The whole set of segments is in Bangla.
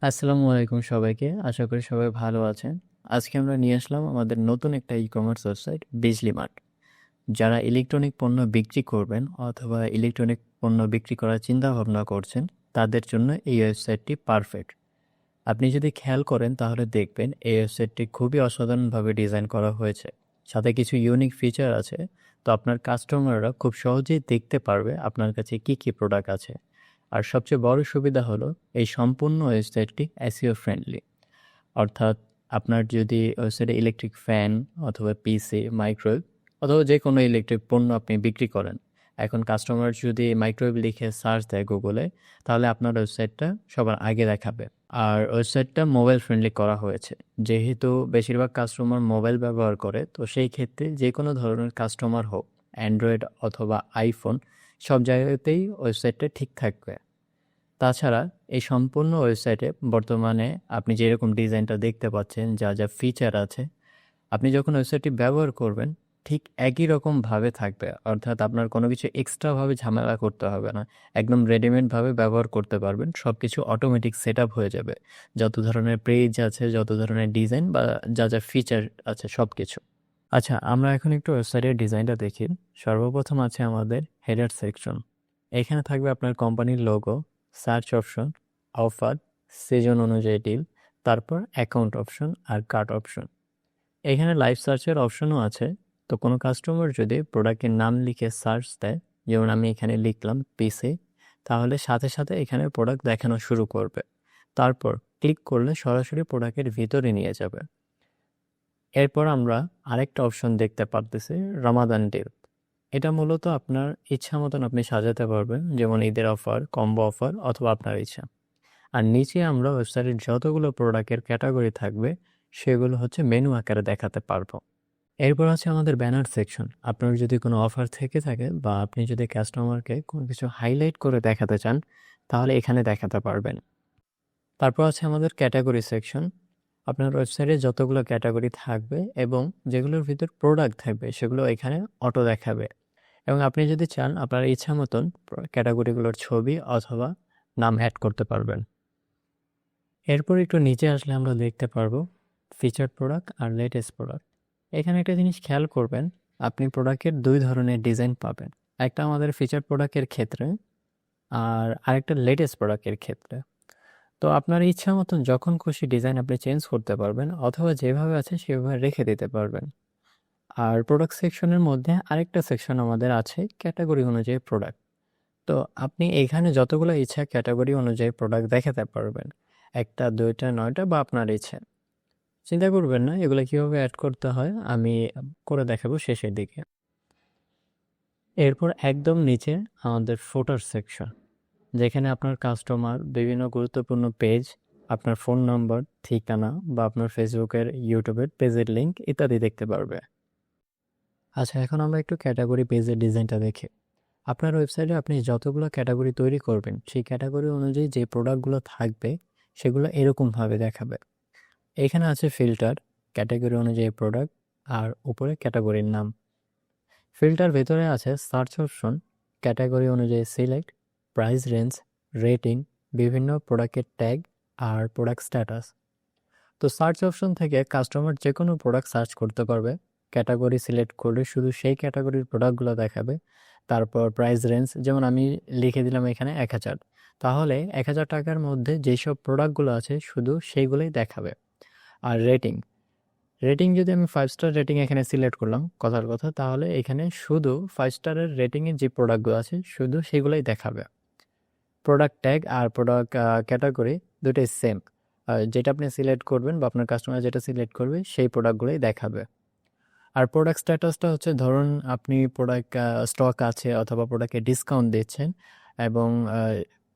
আসসালামু আলাইকুম সবাইকে। আশা করি সবাই ভালো আছেন। আজকে আমরা নিয়ে আসলাম আমাদের নতুন একটা ই-কমার্স ওয়েবসাইট বিজলি মার্ট। যারা ইলেকট্রনিক পণ্য বিক্রি করবেন অথবা ইলেকট্রনিক পণ্য বিক্রি করার চিন্তাভাবনা করছেন, তাদের জন্য এই ওয়েবসাইটটি পারফেক্ট। আপনি যদি খেয়াল করেন তাহলে দেখবেন এই ওয়েবসাইটটি খুবই অসাধারণভাবে ডিজাইন করা হয়েছে। সাথে কিছু ইউনিক ফিচার আছে, তো আপনার কাস্টমাররা খুব সহজেই দেখতে পারবে আপনার কাছে কী কী প্রোডাক্ট আছে। আর সবচেয়ে বড় সুবিধা হলো এই সম্পূর্ণ ওয়েবসাইটটি এসইও ফ্রেন্ডলি। অর্থাৎ আপনার যদি ওয়েবসাইটে ইলেকট্রিক ফ্যান অথবা পিসি, মাইক্রোওয়েভ অথবা যে কোনো ইলেকট্রিক পণ্য আপনি বিক্রি করেন, এখন কাস্টমার যদি মাইক্রোওয়েভ লিখে সার্চ দেয় গুগলে, তাহলে আপনার ওয়েবসাইটটা সবার আগে দেখাবে। আর ওয়েবসাইটটা মোবাইল ফ্রেন্ডলি করা হয়েছে। যেহেতু বেশিরভাগ কাস্টমার মোবাইল ব্যবহার করে, তো সেই ক্ষেত্রে যে কোনো ধরনের কাস্টমার হোক, অ্যান্ড্রয়েড অথবা আইফোন, সব জায়গাতেই ওয়েবসাইটটা ঠিক থাকবে। তাছাড়া এই সম্পূর্ণ ওয়েবসাইটে বর্তমানে আপনি যেরকম ডিজাইনটা দেখতে পাচ্ছেন, যা যা ফিচার আছে, আপনি যখন ওয়েবসাইটটি ব্যবহার করবেন ঠিক একই রকমভাবে থাকবে। অর্থাৎ আপনার কোনো কিছু এক্সট্রাভাবে ঝামেলা করতে হবে না। একদম রেডিমেডভাবে ব্যবহার করতে পারবেন। সব কিছু অটোমেটিক সেট আপ হয়ে যাবে। যত ধরনের পেজ আছে, যত ধরনের ডিজাইন বা যা যা ফিচার আছে সব কিছু। আচ্ছা, আমরা এখন একটু ওয়েবসাইটের ডিজাইনটা দেখি। সর্বপ্রথম আছে আমাদের হেডার সেকশন। এখানে থাকবে আপনার কোম্পানির logo, search option, offer, season অনুযায়ী ডিল, তারপর অ্যাকাউন্ট অপশন আর কার্ট অপশন। এখানে লাইভ সার্চের অপশনও আছে। তো কোনো কাস্টমার যদি প্রোডাক্টের নাম লিখে সার্চ দেয়, যেমন আমি এখানে লিখলাম পিসি, তাহলে সাথে সাথে এখানে প্রোডাক্ট দেখানো শুরু করবে। তারপর ক্লিক করলে সরাসরি প্রোডাক্টের ভিতরে নিয়ে যাবে। এরপর আমরা আরেকটা অপশন দেখতে পারতেছি, রমাদান ডিল। এটা মূলত আপনার ইচ্ছা মতন আপনি সাজাতে পারবেন, যেমন ঈদের অফার, কম্বো অফার অথবা আপনার ইচ্ছা। আর নিচে আমরা ওয়েবসাইটের যতগুলো প্রোডাক্টের ক্যাটাগরি থাকবে সেগুলো হচ্ছে মেনু আকারে দেখাতে পারবো। এরপর আছে আমাদের ব্যানার সেকশন। আপনার যদি কোনো অফার থেকে থাকে বা আপনি যদি কাস্টমারকে কোনো কিছু হাইলাইট করে দেখাতে চান, তাহলে এখানে দেখাতে পারবেন। তারপর আছে আমাদের ক্যাটাগরি সেকশন। আপনার ওয়েবসাইটে যতগুলো ক্যাটাগরি থাকবে এবং যেগুলোর ভিতর প্রোডাক্ট থাকবে সেগুলো এখানে অটো দেখাবে। এবং আপনি যদি চান আপনার ইচ্ছা মতন ক্যাটাগরিগুলোর ছবি অথবা নাম অ্যাড করতে পারবেন। এরপর একটু নিচে আসলে আমরা দেখতে পারবো ফিচার প্রোডাক্ট আর লেটেস্ট প্রোডাক্ট। এখানে একটা জিনিস খেয়াল করবেন, আপনি প্রোডাক্টের দুই ধরনের ডিজাইন পাবেন। একটা আমাদের ফিচার প্রোডাক্টের ক্ষেত্রে আর আরেকটা লেটেস্ট প্রোডাক্টের ক্ষেত্রে। তো আপনার ইচ্ছা মতন যখন খুশি ডিজাইন আপনি চেঞ্জ করতে পারবেন অথবা যেভাবে আছে সেভাবে রেখে দিতে পারবেন। আর প্রোডাক্ট সেকশনের মধ্যে আরেকটা সেকশন আমাদের আছে ক্যাটাগরি অনুযায়ী প্রোডাক্ট। তো আপনি এখানে যতগুলো ইচ্ছা ক্যাটাগরি অনুযায়ী প্রোডাক্ট দেখাতে পারবেন, একটা, দুইটা, 9টা বা আপনার ইচ্ছে। চিন্তা করবেন না এগুলো কিভাবে অ্যাড করতে হয়, আমি করে দেখাবো শেষের দিকে। এরপর একদম নিচে আমাদের ফুটার সেকশন, যেখানে আপনার কাস্টমার বিভিন্ন গুরুত্বপূর্ণ পেজ, আপনার ফোন নম্বর, ঠিকানা বা আপনার ফেসবুকের, ইউটিউবের পেজের লিঙ্ক ইত্যাদি দেখতে পারবে। আচ্ছা, এখন আমরা একটু ক্যাটাগরি পেজের ডিজাইনটা দেখি। আপনার ওয়েবসাইটে আপনি যতগুলো ক্যাটাগরি তৈরি করবেন সেই ক্যাটাগরি অনুযায়ী যে প্রোডাক্টগুলো থাকবে সেগুলো এরকমভাবে দেখাবে। এখানে আছে ফিল্টার, ক্যাটাগরি অনুযায়ী প্রোডাক্ট আর উপরে ক্যাটাগরির নাম। ফিল্টার ভেতরে আছে সার্চ অপশন, ক্যাটাগরি অনুযায়ী সিলেক্ট, প্রাইস রেঞ্জ, রেটিং, বিভিন্ন প্রোডাক্টের ট্যাগ আর প্রোডাক্ট স্ট্যাটাস। তো সার্চ অপশন থেকে কাস্টমার যে কোনো প্রোডাক্ট সার্চ করতে পারবে। ক্যাটাগরি সিলেক্ট করলে শুধু সেই ক্যাটাগরির প্রোডাক্টগুলো দেখাবে। তারপর প্রাইস রেঞ্জ, যেমন আমি লিখে দিলাম এখানে 1000, তাহলে 1000 টাকার মধ্যে যেসব প্রোডাক্টগুলো আছে শুধু সেইগুলোই দেখাবে। আর রেটিং, রেটিং যদি আমি 5 স্টার রেটিং এখানে সিলেক্ট করলাম কথার কথা, তাহলে এখানে শুধু 5 স্টারের রেটিংয়ের যে প্রোডাক্টগুলো আছে শুধু সেগুলোই দেখাবে। প্রোডাক্ট ট্যাগ আর প্রোডাক্ট ক্যাটাগরি দুটোই সেম। যেটা আপনি সিলেক্ট করবেন বা আপনার কাস্টমার যেটা সিলেক্ট করবে সেই প্রোডাক্টগুলোই দেখাবে। আর প্রোডাক্ট স্ট্যাটাসটা হচ্ছে, ধরুন আপনি প্রোডাক্ট স্টক আছে অথবা প্রোডাক্টে ডিসকাউন্ট দিচ্ছেন এবং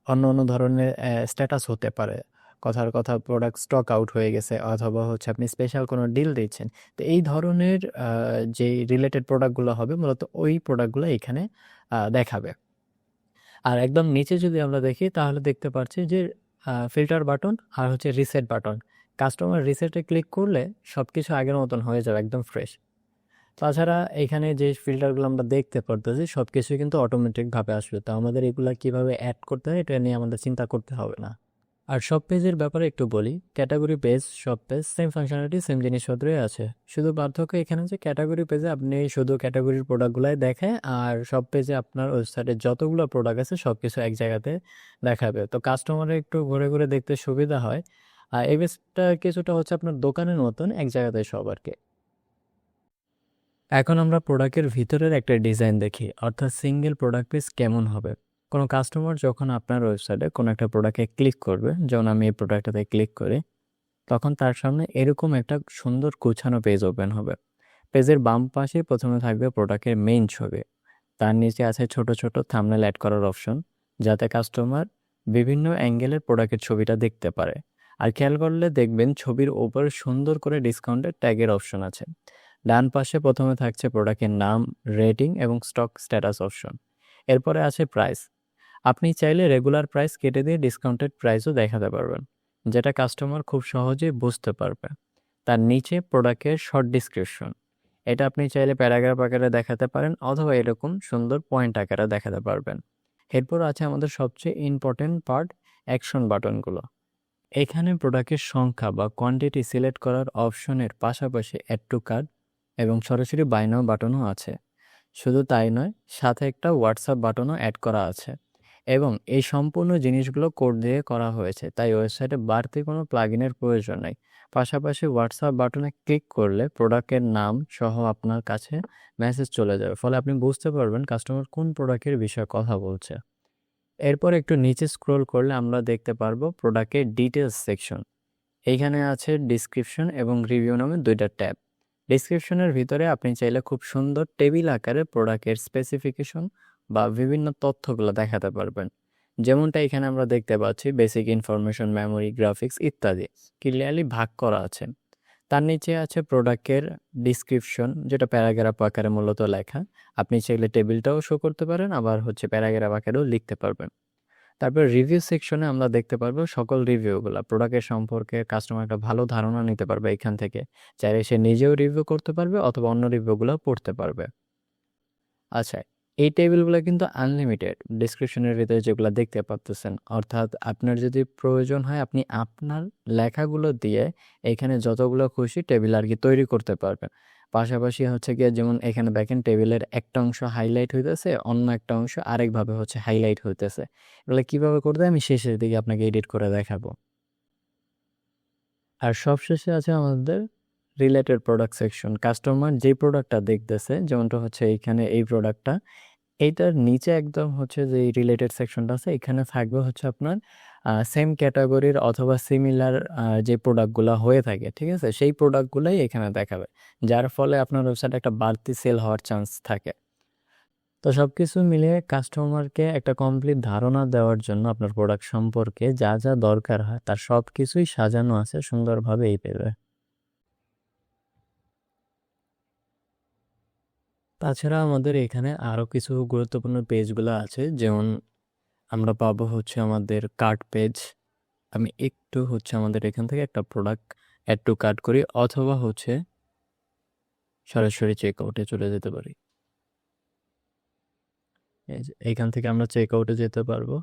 অন্য অন্য ধরনের স্ট্যাটাস হতে পারে। কথার কথা প্রোডাক্ট স্টক আউট হয়ে গেছে অথবা হচ্ছে আপনি স্পেশাল কোনো ডিল দিচ্ছেন। তো এই ধরনের যে রিলেটেড প্রোডাক্টগুলো হবে মূলত ওই প্রোডাক্টগুলো এখানে দেখাবে। আর একদম নিচে যদি আমরা দেখি তাহলে দেখতে পাচ্ছি যে ফিল্টার বাটন আর হচ্ছে রিসেট বাটন। কাস্টমার রিসেটে ক্লিক করলে সব কিছু আগের মতন হয়ে যাবে, একদম ফ্রেশ। তাছাড়া এখানে যে ফিল্টারগুলো আমরা দেখতে পারতেছি সব কিছুই কিন্তু অটোমেটিকভাবে আসবে। তো আমাদের এগুলা কিভাবে অ্যাড করতে হয় এটা নিয়ে আমাদের চিন্তা করতে হবে না। আর সব পেজের ব্যাপারে একটু বলি, ক্যাটাগরি পেজ, সব পেজ সেম ফাংশনালিটি, সেম জিনিসপত্রই আছে। শুধু পার্থক্য এখানে যে ক্যাটাগরি পেজে আপনি শুধু ক্যাটাগরির প্রোডাক্টগুলাই দেখে, আর সব পেজে আপনার ওয়েবসাইটে যতগুলো প্রোডাক্ট আছে সব কিছু এক জায়গাতে দেখাবে। তো কাস্টমারের একটু ঘুরে ঘুরে দেখতে সুবিধা হয়। আর এই পেজটা কিছুটা হচ্ছে আপনার দোকানের মতন এক জায়গাতে সব আর কি। এখন আমরা প্রোডাক্টের ভিতরের একটা ডিজাইন দেখি, অর্থাৎ সিঙ্গেল প্রোডাক্ট পেজ কেমন হবে। কোনো কাস্টমার যখন আপনার ওয়েবসাইটে কোনো একটা প্রোডাক্টে ক্লিক করবে, যেমন আমি এই প্রোডাক্টটাতে ক্লিক করি, তখন তার সামনে এরকম একটা সুন্দর গোছানো পেজ ওপেন হবে। পেজের বাম পাশে প্রথমে থাকবে প্রোডাক্টের মেইন ছবি, তার নিচে আছে ছোট ছোট থাম্বনেল অ্যাড করার অপশন, যাতে কাস্টমার বিভিন্ন অ্যাঙ্গেলের প্রোডাক্টের ছবিটা দেখতে পারে। আর খেয়াল করলে দেখবেন ছবির ওপর সুন্দর করে ডিসকাউন্টের ট্যাগের অপশন আছে। ডান পাশে প্রথমে থাকছে প্রোডাক্টের নাম, রেটিং এবং স্টক স্ট্যাটাস অপশন। এরপরে আছে প্রাইস। আপনি চাইলে রেগুলার প্রাইস কেটে দিয়ে ডিসকাউন্টেড প্রাইসও দেখাতে পারবেন, যেটা কাস্টমার খুব সহজেই বুঝতে পারবে। তার নিচে প্রোডাক্টের শর্ট ডিসক্রিপশন, এটা আপনি চাইলে প্যারাগ্রাফ আকারে দেখাতে পারেন অথবা এরকম সুন্দর পয়েন্ট আকারে দেখাতে পারবেন। এরপর আছে আমাদের সবচেয়ে ইম্পর্টেন্ট পার্ট, অ্যাকশন বাটনগুলো। এখানে প্রোডাক্টের সংখ্যা বা কোয়ান্টিটি সিলেক্ট করার অপশনের পাশাপাশি অ্যাড টু কার্ট এবং সরাসরি বাই নাও বাটনও আছে। শুধু তাই নয়, সাথে একটা হোয়াটসঅ্যাপ বাটনও অ্যাড করা আছে। এবং এই সম্পূর্ণ জিনিসগুলো কোড দিয়ে করা হয়েছে, তাই ওয়েবসাইটে বাড়তি কোনো প্লাগইনের প্রয়োজন নেই। পাশাপাশি হোয়াটসঅ্যাপ বাটনে ক্লিক করলে প্রোডাক্টের নাম সহ আপনার কাছে মেসেজ চলে যাবে, ফলে আপনি বুঝতে পারবেন কাস্টমার কোন প্রোডাক্টের বিষয়ে কথা বলছে। এরপর একটু নিচে স্ক্রল করলে আমরা দেখতে পারবো প্রোডাক্টের ডিটেলস সেকশন। এইখানে আছে ডিসক্রিপশন এবং রিভিউ নামে দুইটা ট্যাব। ডিসক্রিপশনের ভিতরে আপনি চাইলে খুব সুন্দর টেবিল আকারে প্রোডাক্টের স্পেসিফিকেশন বা বিভিন্ন তথ্যগুলো দেখাতে পারবেন। যেমনটা এখানে আমরা দেখতে পাচ্ছি, বেসিক ইনফরমেশন, মেমোরি, গ্রাফিক্স ইত্যাদি ক্লিয়ারলি ভাগ করা আছে। তার নিচে আছে প্রোডাক্টের ডিসক্রিপশন, যেটা প্যারাগ্রাফ আকারে মূলত লেখা। আপনি চাইলে টেবিলটাও শো করতে পারেন, আবার হচ্ছে প্যারাগ্রাফ আকারেও লিখতে পারবেন। তারপর রিভিউ সেকশনে আমরা দেখতে পারবো সকল রিভিউগুলো, প্রোডাক্টের সম্পর্কে কাস্টমার একটা ভালো ধারণা নিতে পারবে এখান থেকে। চাইলে সে নিজেও রিভিউ করতে পারবে অথবা অন্য রিভিউগুলো পড়তে পারবে। আচ্ছা, এই টেবিলগুলো কিন্তু আনলিমিটেড, ডিসক্রিপশনের ভিতরে যেগুলো দেখতে পাচ্ছেন। অর্থাৎ আপনার যদি প্রয়োজন হয়, আপনি আপনার লেখাগুলো দিয়ে এখানে যতগুলো খুশি টেবিল আর কি তৈরি করতে পারবেন। পাশাপাশি হচ্ছে গিয়ে, যেমন এখানে দেখেন টেবিলের একটা অংশ হাইলাইট হইতেছে, অন্য একটা অংশ আরেকভাবে হচ্ছে হাইলাইট হইতেছে। এগুলো কিভাবে করতে হয় আমি শেষের দিকে আপনাকে এডিট করে দেখাবো। আর সবশেষে আছে আমাদের রিলেটেড প্রোডাক্ট সেকশন। কাস্টমার যে প্রোডাক্টটা দেখতেছে, যেমনটা হচ্ছে এইখানে এই প্রোডাক্টটা, এইটার নিচে একদম হচ্ছে যে রিলেটেড সেকশনটা আছে, এখানে থাকবে হচ্ছে আপনার সেম ক্যাটাগরির অথবা সিমিলার যে প্রোডাক্টগুলো হয়ে থাকে, ঠিক আছে, সেই প্রোডাক্টগুলোই এখানে দেখাবে, যার ফলে আপনার ওয়েবসাইটে একটা বাড়তি সেল হওয়ার চান্স থাকে। তো সব কিছু মিলিয়ে কাস্টমারকে একটা কমপ্লিট ধারণা দেওয়ার জন্য আপনার প্রোডাক্ট সম্পর্কে যা যা দরকার হয় তার সব কিছুই সাজানো আছে সুন্দরভাবে এই পেজে। তাছাড়া আমাদের এখানে আরও কিছু গুরুত্বপূর্ণ পেজগুলো আছে, যেমন আমরা পাবো হচ্ছে আমাদের কার্ট পেজ। আমি একটু হচ্ছে আমাদের এখান থেকে একটা প্রোডাক্ট অ্যাড টু কার্ট করি, অথবা হচ্ছে সরাসরি চেক আউটে চলে যেতে পারি। এইখান থেকে আমরা চেক আউটে যেতে পারবো।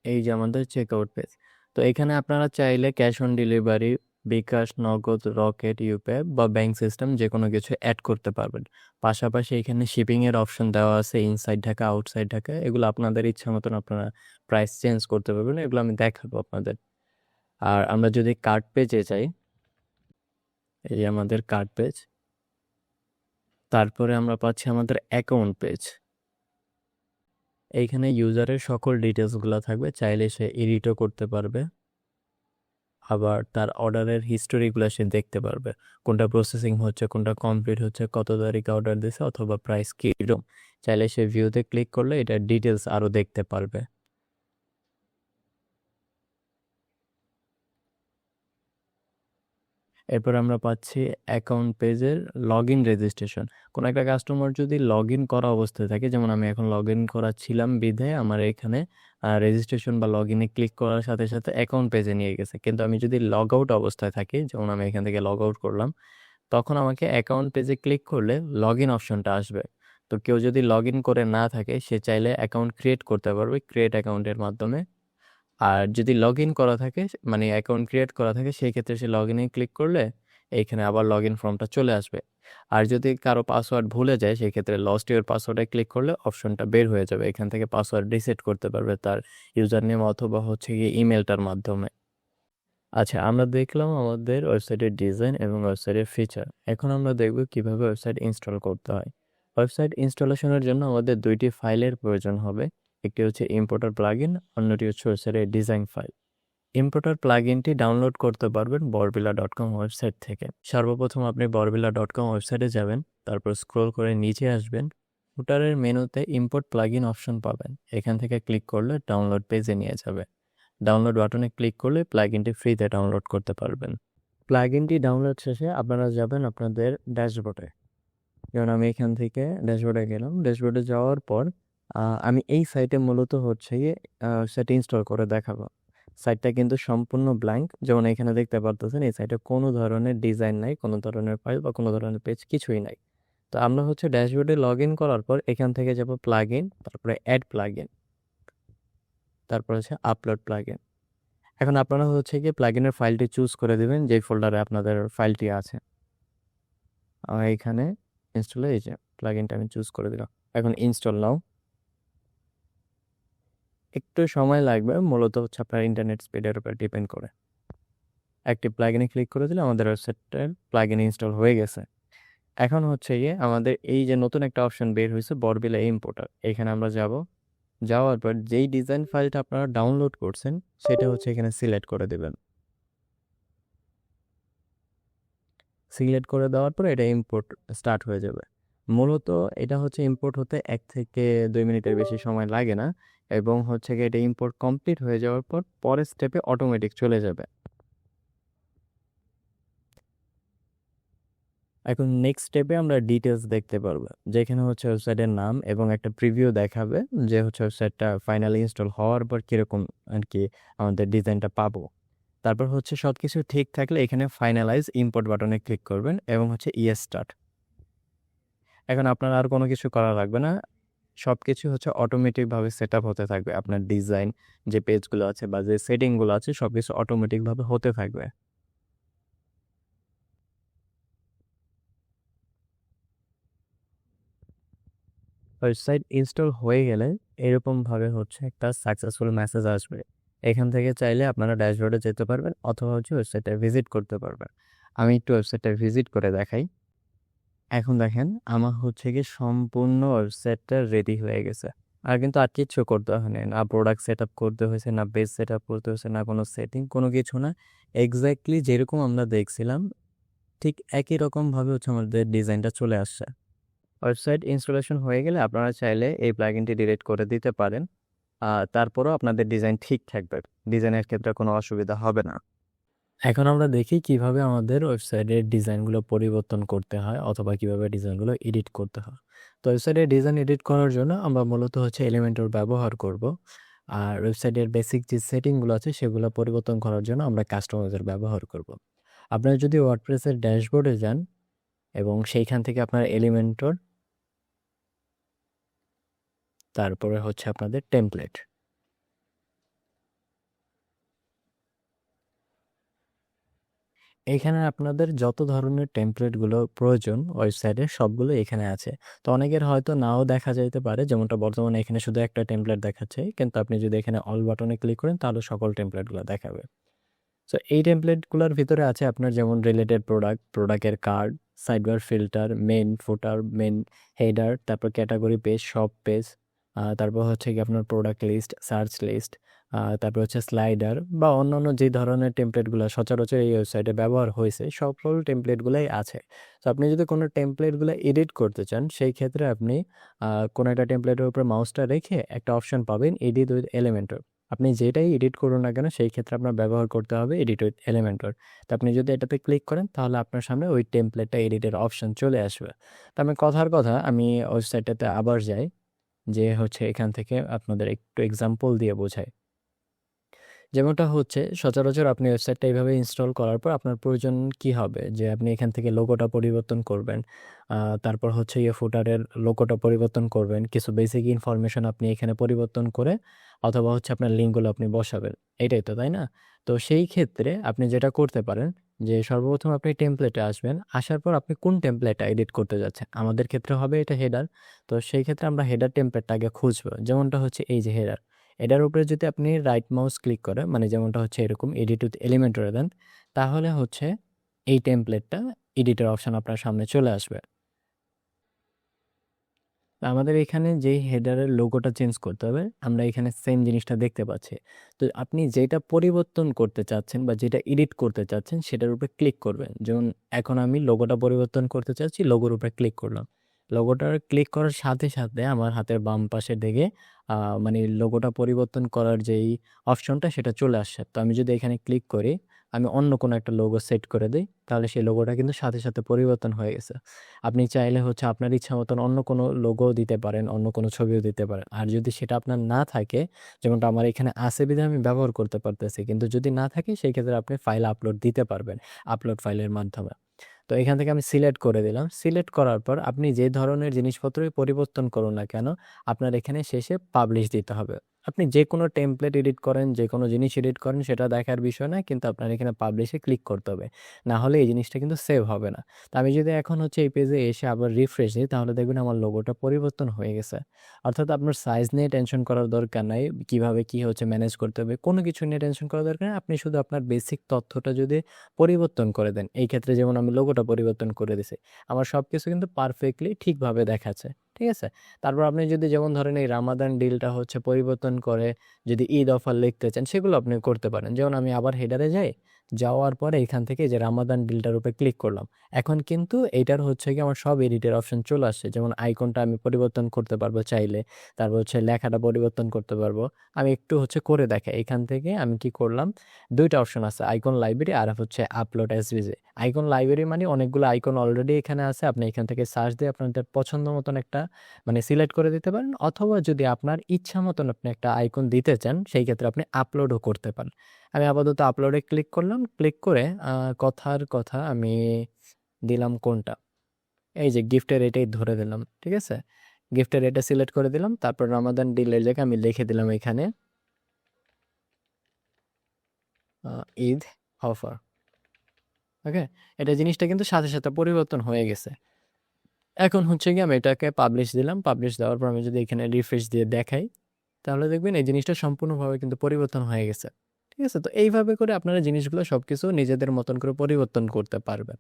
এই যে আমাদের চেক আউট পেজ। তো এখানে আপনারা চাইলে ক্যাশ অন ডেলিভারি, বিকাশ, নগদ, রকেট, ইউপে বা ব্যাংক সিস্টেম যে কোনো কিছু অ্যাড করতে পারবেন। পাশাপাশি এখানে শিপিংয়ের অপশন দেওয়া আছে, ইনসাইড ঢাকা, আউটসাইড ঢাকা। এগুলো আপনাদের ইচ্ছা মতন আপনারা প্রাইস চেঞ্জ করতে পারবেন, এগুলো আমি দেখাবো আপনাদের। আর আমরা যদি কার্ট পেজে যাই, এই যে আমাদের কার্ট পেজ, তারপরে আমরা পাচ্ছি আমাদের অ্যাকাউন্ট পেজ। এইখানে ইউজারের সকল ডিটেলসগুলো থাকবে, চাইলে সে এডিটও করতে পারবে। আবার তার অর্ডারের হিস্টোরিগুলো সে দেখতে পারবে, কোনটা প্রসেসিং হচ্ছে, কোনটা কমপ্লিট হচ্ছে, কত তারিখে অর্ডার দিয়েছে অথবা প্রাইস কীরকম। চাইলে সে ভিউতে ক্লিক করলে এটার ডিটেলস আরও দেখতে পারবে। এরপর আমরা পাচ্ছি অ্যাকাউন্ট পেজের লগ ইন রেজিস্ট্রেশন। কোনো একটা কাস্টমার যদি লগ ইন করা অবস্থায় থাকে, যেমন আমি এখন লগ ইন করা ছিলাম বিধায় আমার এখানে রেজিস্ট্রেশন বা লগ ইনে ক্লিক করার সাথে সাথে অ্যাকাউন্ট পেজে নিয়ে গেছে। কিন্তু আমি যদি লগ আউট অবস্থায় থাকি, যেমন আমি এখান থেকে লগ আউট করলাম, তখন আমাকে অ্যাকাউন্ট পেজে ক্লিক করলে লগ ইন অপশনটা আসবে। তো কেউ যদি লগ ইন করে না থাকে সে চাইলে অ্যাকাউন্ট ক্রিয়েট করতে পারবে ক্রিয়েট অ্যাকাউন্টের মাধ্যমে। আর যদি লগ ইন করা থাকে মানে অ্যাকাউন্ট ক্রিয়েট করা থাকে সেই ক্ষেত্রে সে লগ ইনে ক্লিক করলে এইখানে আবার লগ ইন ফর্মটা চলে আসবে। আর যদি কারো পাসওয়ার্ড ভুলে যায় সেই ক্ষেত্রে লস্ট ইউর পাসওয়ার্ডে ক্লিক করলে অপশনটা বের হয়ে যাবে, এখান থেকে পাসওয়ার্ড রিসেট করতে পারবে তার ইউজার নেম অথবা হচ্ছে গিয়ে ইমেলটার মাধ্যমে। আচ্ছা, আমরা দেখলাম আমাদের ওয়েবসাইটের ডিজাইন এবং ওয়েবসাইটের ফিচার। এখন আমরা দেখব কিভাবে ওয়েবসাইট ইনস্টল করতে হয়। ওয়েবসাইট ইনস্টলেশনের জন্য আমাদের দুইটি ফাইলের প্রয়োজন হবে, একটি হচ্ছে ইম্পোর্টার প্লাগইন, অন্যটি হচ্ছে ওয়েবসাইটের ডিজাইন ফাইল। ইম্পোর্টার প্লাগইনটি ডাউনলোড করতে পারবেন বরবিলা.com ওয়েবসাইট থেকে। সর্বপ্রথম আপনি বরবিলা.com ওয়েবসাইটে যাবেন, তারপর স্ক্রল করে নিচে আসবেন, ফুটারের মেনুতে ইম্পোর্ট প্লাগইন অপশন পাবেন, এখান থেকে ক্লিক করলে ডাউনলোড পেজে নিয়ে যাবে। ডাউনলোড বাটনে ক্লিক করলে প্লাগইনটি ফ্রিতে ডাউনলোড করতে পারবেন। প্লাগইনটি ডাউনলোড শেষে আপনারা যাবেন আপনাদের ড্যাশবোর্ডে। যেমন আমি এখান থেকে ড্যাশবোর্ডে গেলাম, ড্যাশবোর্ডে যাওয়ার পর আমি এই সাইটে মূলত হচ্ছে গিয়ে সেটা ইনস্টল করে দেখাবো। সাইটটা কিন্তু সম্পূর্ণ ব্ল্যাঙ্ক, যেমন এখানে দেখতে পারতেছেন এই সাইটে কোনো ধরনের ডিজাইন নাই, কোনো ধরনের ফাইল বা কোনো ধরনের পেজ কিছুই নাই। তো আমরা হচ্ছে ড্যাশবোর্ডে লগ ইন করার পর এখান থেকে যাব প্লাগইন, তারপরে অ্যাড প্লাগইন, তারপর হচ্ছে আপলোড প্লাগইন। এখন আপনারা হচ্ছে গিয়ে প্লাগইনের ফাইলটি চুজ করে দিবেন যেই ফোল্ডারে আপনাদের ফাইলটি আছে। এইখানে ইনস্টলে এই যে প্লাগইনটা আমি চুজ করে দিলাম। এখন ইনস্টল নাও। একটু সময় লাগবে, মূলত হচ্ছে আপনার ইন্টারনেট স্পিডের উপর ডিপেন্ড করে। একটি প্লাগইনে ক্লিক করে দিলে আমাদের ওয়েবসাইটের প্লাগইন ইনস্টল হয়ে গেছে। এখন হচ্ছে গিয়ে আমাদের এই যে নতুন একটা অপশন বের হয়েছে বরবিলা ইম্পোর্টার, এখানে আমরা যাব। যাওয়ার পর যেই ডিজাইন ফাইলটা আপনারা ডাউনলোড করছেন সেটা হচ্ছে এখানে সিলেক্ট করে দেবেন। সিলেক্ট করে দেওয়ার পর এটা ইম্পোর্ট স্টার্ট হয়ে যাবে। মূলত এটা হচ্ছে ইম্পোর্ট হতে 1 থেকে 2 মিনিটের বেশি সময় লাগে না, এবং হচ্ছে গিয়ে এটা ইম্পোর্ট কমপ্লিট হয়ে যাওয়ার পর পরের স্টেপে অটোমেটিক চলে যাবে। এখন নেক্সট স্টেপে আমরা ডিটেলস দেখতে পারবো, যেখানে হচ্ছে ওয়েবসাইটের নাম এবং একটা প্রিভিউ দেখাবে যে হচ্ছে ওয়েবসাইটটা ফাইনালি ইনস্টল হওয়ার পর কীরকম আর কি আমাদের ডিজাইনটা পাবো। তারপর হচ্ছে সব কিছু ঠিক থাকলে এখানে ফাইনালাইজ ইম্পোর্ট বাটনে ক্লিক করবেন এবং হচ্ছে ইয়েস স্টার্ট। এখন আপনার আর কোনো কিছু করা লাগবে না, সব কিছু হচ্ছে অটোমেটিকভাবে সেট আপ হতে থাকবে। আপনার ডিজাইন যে পেজগুলো আছে বা যে সেটিংগুলো আছে সব কিছু অটোমেটিকভাবে হতে থাকবে। ওয়েবসাইট ইনস্টল হয়ে গেলে এরকমভাবে হচ্ছে একটা সাকসেসফুল মেসেজ আসবে। এখান থেকে চাইলে আপনারা ড্যাশবোর্ডে যেতে পারবেন অথবা হচ্ছে ওয়েবসাইটটা ভিজিট করতে পারবেন। আমি একটু ওয়েবসাইটটা ভিজিট করে দেখাই। এখন দেখেন আমার হচ্ছে গিয়ে সম্পূর্ণ ওয়েবসাইটটা রেডি হয়ে গেছে। আর কিন্তু আর কিচ্ছু করতে হয়নি, না প্রোডাক্ট সেট আপ করতে হয়েছে, না পেজ সেট আপ করতে হয়েছে, না কোনো সেটিং, কোনো কিছু না। এক্স্যাক্টলি যেরকম আমরা দেখছিলাম ঠিক একই রকমভাবে হচ্ছে আমাদের ডিজাইনটা চলে আসছে। ওয়েবসাইট ইনস্টলেশন হয়ে গেলে আপনারা চাইলে এই প্লাগইনটি ডিলিট করে দিতে পারেন, তারপরও আপনাদের ডিজাইন ঠিক থাকবে, ডিজাইনের ক্ষেত্রে কোনো অসুবিধা হবে না। এখন আমরা দেখি কিভাবে আমাদের ওয়েবসাইটের ডিজাইনগুলো পরিবর্তন করতে হয় অথবা কিভাবে ডিজাইনগুলো এডিট করতে হয়। তো ওয়েবসাইটের ডিজাইন এডিট করার জন্য আমরা মূলত হচ্ছে এলিমেন্টর ব্যবহার করব, আর ওয়েবসাইটের বেসিক যে সেটিংগুলো আছে সেগুলো পরিবর্তন করার জন্য আমরা কাস্টমাইজার ব্যবহার করব। আপনারা যদি ওয়ার্ডপ্রেসের ড্যাশবোর্ডে যান এবং সেইখান থেকে আপনার এলিমেন্টর, তারপরে হচ্ছে আপনাদের টেমপ্লেট, এখানে আপনাদের যত ধরনের টেমপ্লেটগুলো প্রয়োজন ওয়েবসাইটে সবগুলো এখানে আছে। তো অনেকের হয়তো নাও দেখা যাইতে পারে, যেমনটা বর্তমানে এখানে শুধু একটা টেমপ্লেট দেখাচ্ছে, কিন্তু আপনি যদি এখানে অল বাটনে ক্লিক করেন তাহলে সকল টেমপ্লেটগুলো দেখাবে। সো এই টেমপ্লেটগুলোর ভিতরে আছে আপনার যেমন রিলেটেড প্রোডাক্ট, প্রোডাক্টের কার্ড, সাইডবার ফিল্টার, মেন ফুটার, মেন হেডার, তারপর ক্যাটাগরি পেজ, সব পেজ, তারপর হচ্ছে কি আপনার প্রোডাক্ট লিস্ট, সার্চ লিস্ট, তারপর হচ্ছে স্লাইডার বা অন্যান্য যে ধরনের টেমপ্লেটগুলো সচরাচর এই ওয়েবসাইটে ব্যবহার হয়েছে সকল টেমপ্লেটগুলোই আছে। তো আপনি যদি কোনো টেমপ্লেটগুলো এডিট করতে চান সেই ক্ষেত্রে আপনি কোনো একটা টেমপ্লেটের উপর মাউসটা রেখে একটা অপশন পাবেন এডিট উইথ এলিমেন্টর। আপনি যেটাই এডিট করুন না কেন সেই ক্ষেত্রে আপনার ব্যবহার করতে হবে এডিট উইথ এলিমেন্টর। তো আপনি যদি এটাতে ক্লিক করেন তাহলে আপনার সামনে ওই টেমপ্লেটটা এডিটের অপশন চলে আসবে। তো আমি কথার কথা আমি ওয়েবসাইটটাতে আবার যাই, যে হচ্ছে এখান থেকে আপনাদের একটু এক্সাম্পল দিয়ে বোঝাই। যেমনটা হচ্ছে সচরাচর আপনি ওয়েবসাইটটা এইভাবে ইনস্টল করার পর আপনার প্রয়োজন কি হবে যে আপনি এখান থেকে লোগোটা পরিবর্তন করবেন। তারপর হচ্ছে গিয়ে ফুটারের লোগোটা পরিবর্তন করবেন। কিছু বেসিক ইনফরমেশন আপনি এখানে পরিবর্তন করে অথবা হচ্ছে আপনার লিঙ্কগুলো আপনি বসাবেন। এটাই তো, তাই না? তো সেই ক্ষেত্রে আপনি যেটা করতে পারেন যে সর্বপ্রথম আপনি টেমপ্লেটে আসবেন। আসার পর আপনি কোন টেমপ্লেটটা এডিট করতে যাচ্ছেন। আমাদের ক্ষেত্রে হবে এটা হেডার। তো সেই ক্ষেত্রে আমরা হেডার টেমপ্লেটটা আগে খুঁজবো। যেমনটা হচ্ছে এই যে হেডার। এটার উপরে যদি আপনি রাইট মাউস ক্লিক করেন, মানে যেমনটা হচ্ছে এরকম এডিট উইথ এলিমেন্টরে দেন, তাহলে হচ্ছে এই টেমপ্লেটটা এডিটের অপশন আপনার সামনে চলে আসবে। তো আমাদের এখানে যেই হেডারের লোগোটা চেঞ্জ করতে হবে, আমরা এখানে সেম জিনিসটা দেখতে পাচ্ছি। তো আপনি যেটা পরিবর্তন করতে চাচ্ছেন বা যেটা এডিট করতে চাচ্ছেন সেটার উপরে ক্লিক করবেন। যেমন এখন আমি লোগোটা পরিবর্তন করতে চাচ্ছি, লোগোর উপরে ক্লিক করলাম। লোগোটার ক্লিক করার সাথে সাথে আমার হাতের বাম পাশের দিকে মানে লোগোটা পরিবর্তন করার যেই অপশনটা সেটা চলে আসছে। তো আমি যদি এখানে ক্লিক করি, আমি অন্য কোনো একটা লোগো সেট করে দিই, তাহলে সেই লোগোটা কিন্তু সাথে সাথে পরিবর্তন হয়ে গেছে। আপনি চাইলে হচ্ছে আপনার ইচ্ছা মতন অন্য কোনো লোগো দিতে পারেন, অন্য কোনো ছবিও দিতে পারেন। আর যদি সেটা আপনার না থাকে, যেমনটা আমার এখানে আছে বিধায় আমি ব্যবহার করতে পারতেছি। কিন্তু যদি না থাকে সেই ক্ষেত্রে আপনি ফাইল আপলোড দিতে পারবেন, আপলোড ফাইলের মাধ্যমে। তো এখান থেকে আমি সিলেক্ট করে দিলাম। সিলেক্ট করার পর আপনি যে ধরনের জিনিসপত্রই পরিবর্তন করুন না কেন, আপনার এখানে শেষে পাবলিশ দিতে হবে। আপনি যে কোনো টেমপ্লেট এডিট করেন, যে কোনো জিনিস এডিট করেন সেটা দেখার বিষয় না, কিন্তু আপনার এখানে পাবলিশে ক্লিক করতে হবে। না হলে এই জিনিসটা কিন্তু সেভ হবে না। তো আমি যদি এখন হচ্ছে এই পেজে এসে আবার রিফ্রেশ দিই, তাহলে দেখবেন আমার লোগোটা পরিবর্তন হয়ে গেছে। অর্থাৎ আপনার সাইজ নিয়ে টেনশন করার দরকার নাই, কিভাবে কি হচ্ছে ম্যানেজ করতে হবে কোনো কিছু নিয়ে টেনশন করার দরকার নেই। আপনি শুধু আপনার বেসিক তথ্যটা যদি পরিবর্তন করে দেন, এই ক্ষেত্রে যেমন আমি লোগোটা পরিবর্তন করে দিছি, আমার সবকিছু কিন্তু পারফেক্টলি ঠিকভাবে দেখাচ্ছে। ঠিক আছে? তারপর আপনি যদি যেমন ধরেন এই রামাদান ডিলটা হচ্ছে পরিবর্তন করে যদি ঈদ অফার লিখতে চান, সেগুলো আপনি করতে পারেন। যেমন আমি আবার হেডারে যাই, যাওয়ার পরে এখান থেকে এই যে রামাদান ডিলটার উপরে ক্লিক করলাম। এখন কিন্তু এইটার হচ্ছে গিয়ে আমার সব এডিটের অপশন চলে আসছে। যেমন আইকনটা আমি পরিবর্তন করতে পারবো চাইলে, তারপর হচ্ছে লেখাটা পরিবর্তন করতে পারবো। আমি একটু হচ্ছে করে দেখাই। এখান থেকে আমি কি করলাম, ২ টা অপশন আছে, আইকন লাইব্রেরি আর হচ্ছে আপলোড এসভিজি। আইকন লাইব্রেরি মানে অনেকগুলো আইকন অলরেডি এখানে আছে। আপনি এখান থেকে সার্চ দিয়ে আপনাদের পছন্দ মতন একটা মানে সিলেক্ট করে দিতে পারেন, অথবা যদি আপনার ইচ্ছা মতন আপনি একটা আইকন দিতে চান, সেই ক্ষেত্রে আপনি আপলোডও করতে পারেন। আমি আপাতত আপলোডে ক্লিক করলাম। ক্লিক করে কথার কথা আমি দিলাম কোনটা? এই যে গিফটের এটাই ধরে দিলাম। ঠিক আছে? গিফটের এটা সিলেক্ট করে দিলাম। তারপর রমাদান ডিলের জায়গায় আমি লিখে দিলাম এখানে ঈদ অফার। ওকে? এটা জিনিসটা কিন্তু সাথে সাথে পরিবর্তন হয়ে গেছে। এখন হচ্ছে গিয়ে আমি এটাকে পাবলিশ দিলাম। পাবলিশ দেওয়ার পর আমি যদি এখানে রিফ্রেশ দিয়ে দেখাই, তাহলে দেখবেন এই জিনিসটা সম্পূর্ণভাবে কিন্তু পরিবর্তন হয়ে গেছে। ঠিক আছে? তো এইভাবে করে আপনারা জিনিসগুলো সবকিছু নিজেদের মতন করে পরিবর্তন করতে পারবেন।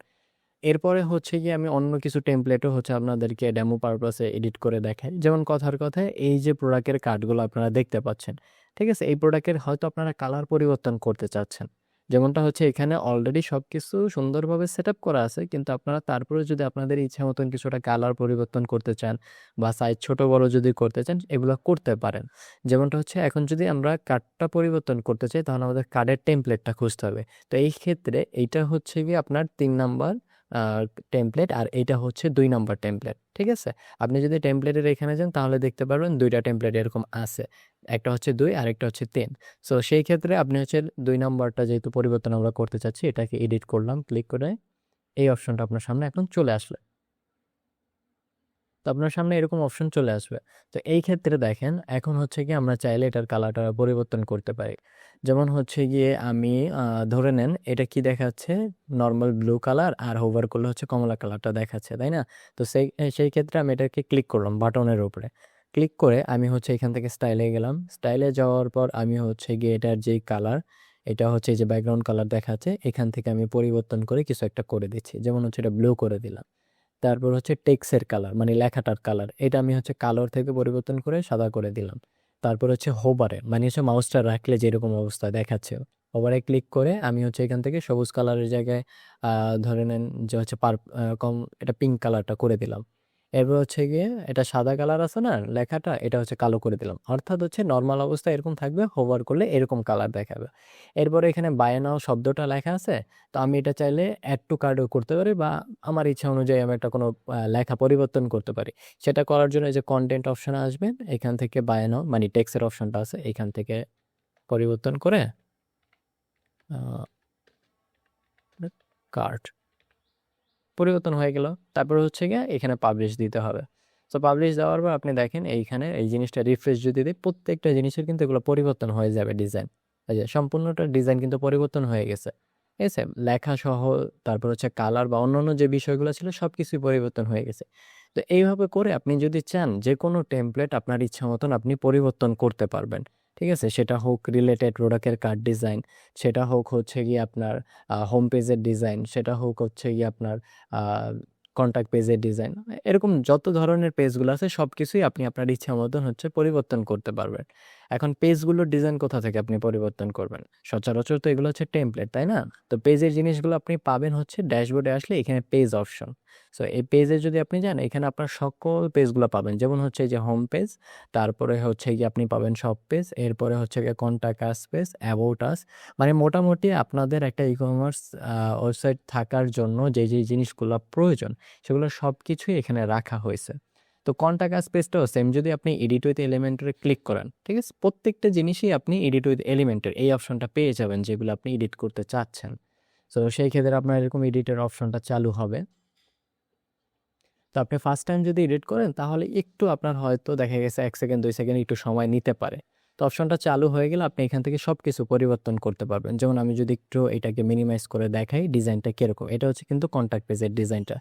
এরপরে হচ্ছে গিয়ে আমি অন্য কিছু টেমপ্লেটও হচ্ছে আপনাদেরকে ডেমো পারপাসে এডিট করে দেখাই। যেমন কথার কথায় এই যে প্রোডাক্টের কার্ডগুলো আপনারা দেখতে পাচ্ছেন। ঠিক আছে? এই প্রোডাক্টের হয়তো আপনারা কালার পরিবর্তন করতে চাচ্ছেন। যেমনটা হচ্ছে এখানে অলরেডি সবকিছু সুন্দরভাবে সেটআপ করা আছে। কিন্তু আপনারা তারপরেও যদি আপনাদের ইচ্ছা মতন কিছুটা কালার পরিবর্তন করতে চান বা সাইজ ছোট বড় যদি করতে চান, এগুলা করতে পারেন। যেমনটা হচ্ছে এখন যদি আমরা কার্ডটা পরিবর্তন করতে চাই, তাহলে আমাদের কার্ডের টেমপ্লেটটা খুঁজতে হবে। তো এই ক্ষেত্রে এইটা হচ্ছে গিয়ে আপনার ৩ নাম্বার আ টেমপ্লেট, আর এইটা হচ্ছে ২ নাম্বার টেমপ্লেট। ঠিক আছে? আপনি যদি টেমপ্লেটের এখানে যান, তাহলে দেখতে পারবেন ২ টা টেমপ্লেট এরকম আছে। একটা হচ্ছে ২ আরেকটা হচ্ছে ৩। সো সেই ক্ষেত্রে আপনি হচ্ছে ২ নাম্বারটা যেহেতু পরিবর্তন আমরা করতে চাচ্ছি, এটাকে এডিট করলাম। ক্লিক করে এই অপশনটা আপনার সামনে এখন চলে আসলো। তো আপনার সামনে এরকম অপশন চলে আসবে। তো এই ক্ষেত্রে দেখেন এখন হচ্ছে গিয়ে আমরা চাইলে এটার কালারটা পরিবর্তন করতে পারি। যেমন হচ্ছে গিয়ে আমি ধরে নেন এটা কি দেখাচ্ছে, নরমাল ব্লু কালার, আর হোভার করলে হচ্ছে কমলা কালারটা দেখাচ্ছে, তাই না? তো সেই ক্ষেত্রে আমি এটাকে ক্লিক করলাম বাটনের উপরে। ক্লিক করে আমি হচ্ছে এখান থেকে স্টাইলে গেলাম। স্টাইলে যাওয়ার পর আমি হচ্ছে গিয়ে এটার যেই কালার, এটা হচ্ছে এই যে ব্যাকগ্রাউন্ড কালার দেখাচ্ছে, এখান থেকে আমি পরিবর্তন করে কিছু একটা করে দিচ্ছি। যেমন হচ্ছে এটা ব্লু করে দিলাম। তারপর হচ্ছে টেক্সের কালার মানে লেখাটার কালার, এটা আমি হচ্ছে কালোর থেকে পরিবর্তন করে সাদা করে দিলাম। তারপর হচ্ছে হোভারে মানে হচ্ছে মাউসটা রাখলে যেরকম অবস্থা দেখাচ্ছে, হোভারে ক্লিক করে আমি হচ্ছে এখান থেকে সবুজ কালারের জায়গায় ধরে নেন যে হচ্ছে কম এটা পিঙ্ক কালারটা করে দিলাম। এরপর হচ্ছে গিয়ে এটা সাদা কালার আছে না লেখাটা, এটা হচ্ছে কালো করে দিলাম। অর্থাৎ হচ্ছে নর্মাল অবস্থায় এরকম থাকবে, হোভার করলে এরকম কালার দেখাবে। এরপরে এখানে বাই নাও শব্দটা লেখা আছে। তো আমি এটা চাইলে অ্যাড টু কার্টও করতে পারি, বা আমার ইচ্ছা অনুযায়ী আমি একটা কোনো লেখা পরিবর্তন করতে পারি। সেটা করার জন্য এই যে কনটেন্ট অপশনে আসবেন, এখান থেকে বাই নাও মানে টেক্সটের অপশনটা আছে, এখান থেকে পরিবর্তন করে কার্ড পরিবর্তন হয়ে গেল। তারপর হচ্ছে গিয়ে এখানে পাবলিশ দিতে হবে। তো পাবলিশ দেওয়ার পর আপনি দেখেন এইখানে এই জিনিসটা রিফ্রেশ যদি দিই, প্রত্যেকটা জিনিসের কিন্তু এগুলো পরিবর্তন হয়ে যাবে ডিজাইন। এই যে সম্পূর্ণটা ডিজাইন কিন্তু পরিবর্তন হয়ে গেছে। ঠিক আছে? লেখা সহ, তারপর হচ্ছে কালার বা অন্যান্য যে বিষয়গুলো ছিল সবকিছুই পরিবর্তন হয়ে গেছে। তো এইভাবে করে আপনি যদি চান যে কোনো টেমপ্লেট আপনার ইচ্ছা মতন আপনি পরিবর্তন করতে পারবেন। ঠিক আছে? সেটা হোক রিলেটেড প্রোডাক্টের কার্ড ডিজাইন, সেটা হোক হচ্ছে গিয়ে আপনার হোম পেজের ডিজাইন, সেটা হোক হচ্ছে গিয়ে আপনার আ কন্টাক্ট পেজের ডিজাইন। এরকম যত ধরনের পেজগুলো আছে সবকিছুই আপনি আপনার ইচ্ছা মতন হচ্ছে পরিবর্তন করতে পারবেন। এখন পেজগুলোর ডিজাইন কোথা থেকে আপনি পরিবর্তন করবেন? সচরাচর তো এগুলো হচ্ছে টেমপ্লেট, তাই না? তো পেজের জিনিসগুলো আপনি পাবেন হচ্ছে ড্যাশবোর্ডে আসলে এখানে পেজ অপশন। সো এই পেজে যদি আপনি যান, এখানে আপনার সকল পেজগুলো পাবেন। যেমন হচ্ছে এই যে হোম পেজ, তারপরে হচ্ছে গিয়ে আপনি পাবেন সব পেজ, এরপরে হচ্ছে গিয়ে contact us page, about us. মানে মোটামুটি আপনাদের একটা ই-কমার্স ওয়েবসাইট থাকার জন্য যে জিনিসগুলো প্রয়োজন সেগুলো সবকিছুই এখানে রাখা হয়েছে। তো কন্টাক্ট আস পেজটাও সেম, যদি আপনি এডিট উইথ এলিমেন্টরে ক্লিক করেন, ঠিক আছে? প্রত্যেকটা জিনিসই আপনি এডিট উইথ এলিমেন্টের এই অপশনটা পেয়ে যাবেন যেগুলো আপনি এডিট করতে চাচ্ছেন। তো সেই ক্ষেত্রে আপনার এরকম এডিটের অপশনটা চালু হবে। তো আপনি ফার্স্ট টাইম যদি এডিট করেন তাহলে একটু আপনার হয়তো দেখা গেছে ১ সেকেন্ড ২ সেকেন্ড একটু সময় নিতে পারে। তো অপশনটা চালু হয়ে গেলে আপনি এখান থেকে সবকিছু পরিবর্তন করতে পারবেন। যেমন আমি যদি একটু এটাকে মিনিমাইজ করে দেখাই ডিজাইনটা কিরকম। এটা হচ্ছে কিন্তু কন্টাক্ট পেজের ডিজাইনটা।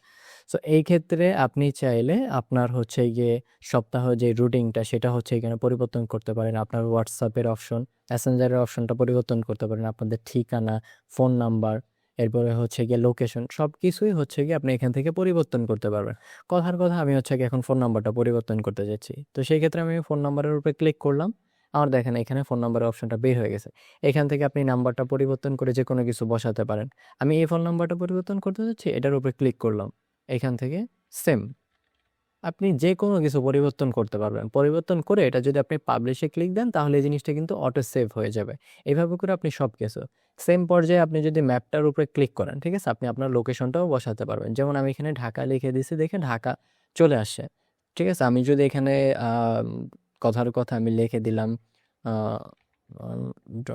সো এই ক্ষেত্রে আপনি চাইলে আপনার হচ্ছে গিয়ে সপ্তাহ যে রুটিনটা সেটা হচ্ছে এখানে পরিবর্তন করতে পারেন। আপনার WhatsApp এর অপশন, Messenger এর অপশনটা পরিবর্তন করতে পারেন। আপনাদের ঠিকানা, ফোন নাম্বার, এরপরে হচ্ছে গিয়ে লোকেশন সবকিছুই হচ্ছে গিয়ে আপনি এখান থেকে পরিবর্তন করতে পারবেন। কথার কথা আমি হচ্ছে গিয়ে এখন ফোন নাম্বারটা পরিবর্তন করতে যাচ্ছি। তো সেই ক্ষেত্রে আমি ফোন নাম্বারের উপরে ক্লিক করলাম। আমার দেখেন এখানে ফোন নাম্বারের অপশনটা বের হয়ে গেছে। এখান থেকে আপনি নাম্বারটা পরিবর্তন করে যেকোনো কিছু বসাতে পারেন। আমি এই ফোন নাম্বারটা পরিবর্তন করতে যাচ্ছি, এটার উপরে ক্লিক করলাম। এখান থেকে সেম আপনি যেকোনো কিছু পরিবর্তন করতে পারবেন। পরিবর্তন করে এটা যদি আপনি পাবলিশে ক্লিক দেন তাহলে এই জিনিসটা কিন্তু অটো সেভ হয়ে যাবে। এভাবে করে আপনি সবকিছু সেম পর্যায়ে আপনি যদি ম্যাপটার উপরে ক্লিক করেন, ঠিক আছে? আপনি আপনার লোকেশনটাও বসাতে পারবেন। যেমন আমি এখানে ঢাকা লিখে দিছি, দেখে ঢাকা চলে আসছে। ঠিক আছে? আমি যদি এখানে কথার কথা আমি লিখে দিলাম আ ড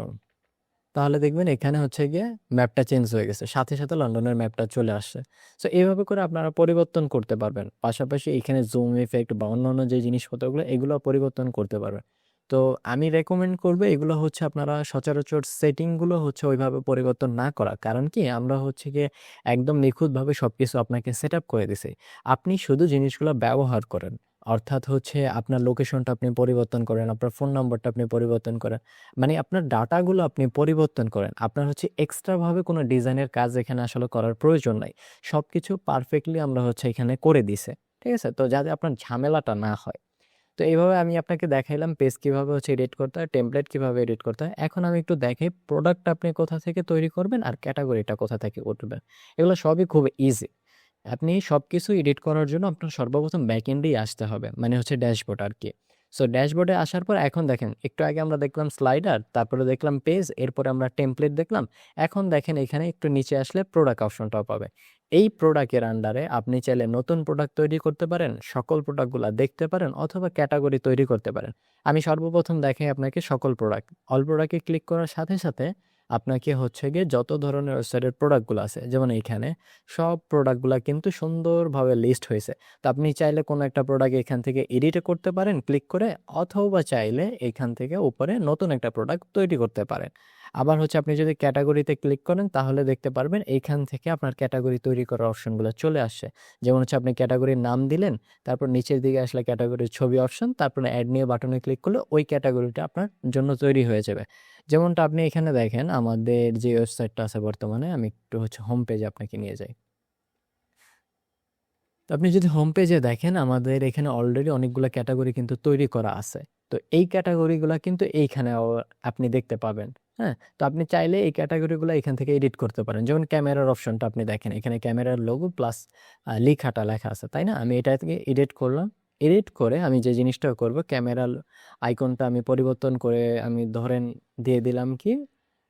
তাহলে দেখবেন এখানে হচ্ছে গিয়ে ম্যাপটা চেঞ্জ হয়ে গেছে। সাথে, সাথে লন্ডনের ম্যাপটা চলে আসছে। সো এভাবে করে আপনারা পরিবর্তন করতে পারবেন। পাশাপাশি এখানে জুম ইফেক্ট বা অন্যান্য যে জিনিসপত্রগুলো এগুলো পরিবর্তন করতে পারবেন। তো আমি রেকমেন্ড করব এগুলো হচ্ছে আপনারা সচরাচর সেটিং গুলো হচ্ছে ওইভাবে পরিবর্তন না করা। কারণ কি আমরা হচ্ছে গিয়ে একদম নিখুঁতভাবে সবকিছু আপনাকে সেটআপ করে দিছি। আপনি শুধু জিনিসগুলো ব্যবহার করেন। অর্থাৎ হচ্ছে আপনার লোকেশনটা আপনি পরিবর্তন করেন, আপনার ফোন নাম্বারটা আপনি পরিবর্তন করেন। মানে আপনার ডাটাগুলো আপনি পরিবর্তন করেন। আপনার হচ্ছে এক্সট্রা ভাবে কোনো ডিজাইনের কাজ এখানে আসলে করার প্রয়োজন নাই। সবকিছু পারফেক্টলি আমরা হচ্ছে এখানে করে দিছে। ঠিক আছে? তো যাতে আপনার ঝামেলাটা না হয়। তো এইভাবে আমি আপনাকে দেখাইলাম পেজ কিভাবে হচ্ছে এডিট করতে হয়, টেমপ্লেট কিভাবে এডিট করতে হয়। এখন আমি একটু দেখাই প্রোডাক্ট আপনি কোথা থেকে তৈরি করবেন আর ক্যাটেগরিটা কোথা থেকে উঠবে। এগুলো সবই খুব ইজি। আপনি সবকিছু এডিট করার জন্য আপনার সর্বপ্রথম ব্যাকএন্ডেই আসতে হবে। মানে হচ্ছে ড্যাশবোর্ড আরকি। সো ড্যাশবোর্ডে আসার পর এখন দেখেন একটু আগে আমরা দেখলাম স্লাইডার, তারপরে দেখলাম পেজ, এরপরে আমরা টেমপ্লেট দেখলাম। এখন দেখেন এখানে একটু নিচে আসলে প্রোডাক্ট অপশনটাও পাবে। এই প্রোডাক্টের আন্ডারে আপনি চাইলে নতুন প্রোডাক্ট তৈরি করতে পারেন, সকল প্রোডাক্টগুলা দেখতে পারেন অথবা ক্যাটেগরি তৈরি করতে পারেন। আমি সর্বপ্রথম দেখাই আপনাকে সকল প্রোডাক্ট। অল প্রোডাক্টে ক্লিক করার সাথে, সাথে আপনাকে হচ্ছে গিয়ে যত ধরনের ওয়েবসাইটের প্রোডাক্টগুলো আছে যেমন এইখানে সব প্রোডাক্টগুলা কিন্তু সুন্দরভাবে লিস্ট হয়েছে। তো আপনি চাইলে কোনো একটা প্রোডাক্ট এখান থেকে এডিটও করতে পারেন ক্লিক করে, অথবা চাইলে এখান থেকে উপরে নতুন একটা প্রোডাক্ট তৈরি করতে পারেন। আবার হচ্ছে আপনি যদি ক্যাটাগরিতে ক্লিক করেন তাহলে দেখতে পারবেন এইখান থেকে আপনার ক্যাটাগরি তৈরি করার অপশনগুলো চলে আসছে। যেমন হচ্ছে আপনি ক্যাটাগরির নাম দিলেন, তারপর নিচের দিকে আসলে ক্যাটাগরির ছবি অপশন, তারপরে অ্যাড নিউ বাটনে ক্লিক করলে ওই ক্যাটাগরিটা আপনার জন্য তৈরি হয়ে যাবে। যেমনটা আপনি এখানে দেখেন আমাদের যে ওয়েবসাইটটা আছে বর্তমানে, আমি একটু হচ্ছে হোম পেজে আপনাকে নিয়ে যাই। তো আপনি যদি হোম পেজে দেখেন আমাদের এখানে অলরেডি অনেকগুলো ক্যাটাগরি কিন্তু তৈরি করা আছে। তো এই ক্যাটাগরিগুলা কিন্তু এইখানেও আপনি দেখতে পাবেন। হ্যাঁ? তো আপনি চাইলে এই ক্যাটাগরিগুলো এখান থেকে এডিট করতে পারেন। যেমন ক্যামেরার অপশনটা আপনি দেখেন। এখানে ক্যামেরার লোগো প্লাস লেখাটা লেখা আছে, তাই না? আমি এটা থেকে এডিট করলাম। এডিট করে আমি যে জিনিসটা করব ক্যামেরার আইকনটা আমি পরিবর্তন করে আমি ধরেন দিয়ে দিলাম কি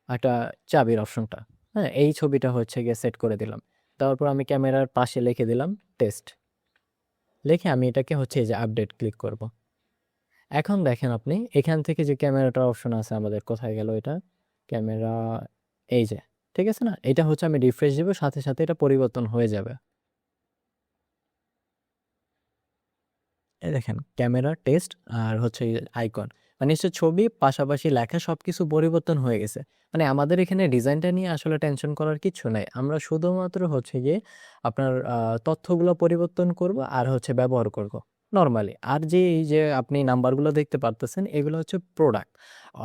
একটা চাবির অপশনটা। হ্যাঁ? এই ছবিটা হচ্ছে গিয়ে সেট করে দিলাম। তারপর আমি ক্যামেরার পাশে লিখে দিলাম টেস্ট। লিখে আমি এটাকে হচ্ছে এই যে আপডেট ক্লিক করব। এখন দেখেন আপনি এখান থেকে যে ক্যামেরাটার অপশন আছে আমাদের, কোথায় গেল এটা? ক্যামেরা এই যে, ঠিক আছে না? এটা হচ্ছে আমি রিফ্রেশ দিব, সাথে, সাথে এটা পরিবর্তন হয়ে যাবে। এই দেখেন ক্যামেরা, টেক্সট আর হচ্ছে আইকন। মানে হচ্ছে ছবি পাশাপাশি লেখা সবকিছু পরিবর্তন হয়ে গেছে। মানে আমাদের এখানে ডিজাইনটা নিয়ে আসলে টেনশন করার কিচ্ছু নাই। আমরা শুধুমাত্র হচ্ছে গিয়ে আপনার তথ্যগুলো পরিবর্তন করব আর হচ্ছে ব্যবহার করব নরমালি। আর যে এই যে আপনি নাম্বারগুলো দেখতে পারতেছেন এগুলো হচ্ছে প্রোডাক্ট।